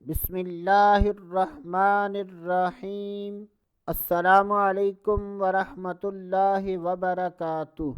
بسم اللہ الرحمن الرحیم۔ السلام علیکم ورحمۃ اللہ وبرکاتہ۔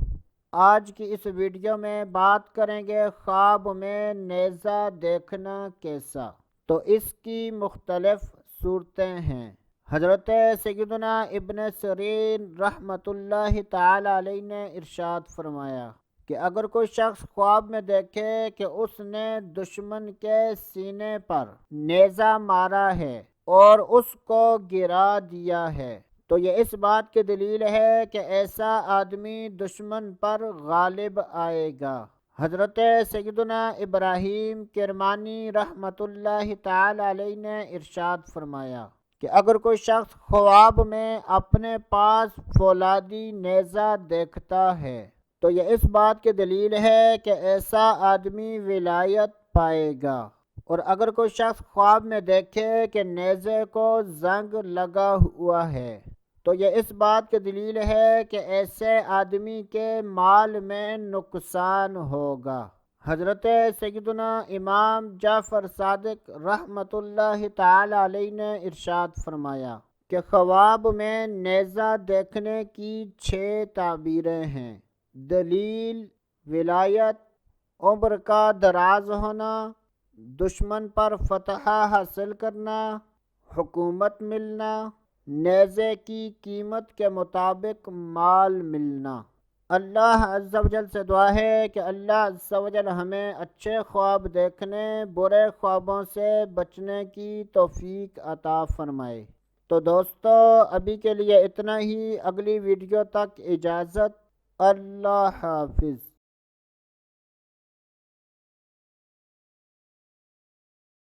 آج کی اس ویڈیو میں بات کریں گے خواب میں نیزہ دیکھنا کیسا۔ تو اس کی مختلف صورتیں ہیں۔ حضرت سیدنا ابن سیرین رحمۃ اللہ تعالی علیہ نے ارشاد فرمایا کہ اگر کوئی شخص خواب میں دیکھے کہ اس نے دشمن کے سینے پر نیزہ مارا ہے اور اس کو گرا دیا ہے تو یہ اس بات کی دلیل ہے کہ ایسا آدمی دشمن پر غالب آئے گا۔ حضرت سیدنا ابراہیم کرمانی رحمۃ اللہ تعالی علیہ نے ارشاد فرمایا کہ اگر کوئی شخص خواب میں اپنے پاس فولادی نیزہ دیکھتا ہے تو یہ اس بات کی دلیل ہے کہ ایسا آدمی ولایت پائے گا، اور اگر کوئی شخص خواب میں دیکھے کہ نیزے کو زنگ لگا ہوا ہے تو یہ اس بات کی دلیل ہے کہ ایسے آدمی کے مال میں نقصان ہوگا۔ حضرت سیدنا امام جعفر صادق رحمۃ اللہ تعالی علیہ نے ارشاد فرمایا کہ خواب میں نیزہ دیکھنے کی 6 تعبیریں ہیں۔ دلیل، ولایت، عمر کا دراز ہونا، دشمن پر فتح حاصل کرنا، حکومت ملنا، نیزے کی قیمت کے مطابق مال ملنا۔ اللہ عز و جل سے دعا ہے کہ اللہ عز و جل ہمیں اچھے خواب دیکھنے، برے خوابوں سے بچنے کی توفیق عطا فرمائے۔ تو دوستو، ابھی کے لیے اتنا ہی۔ اگلی ویڈیو تک اجازت۔ اللہ حافظ۔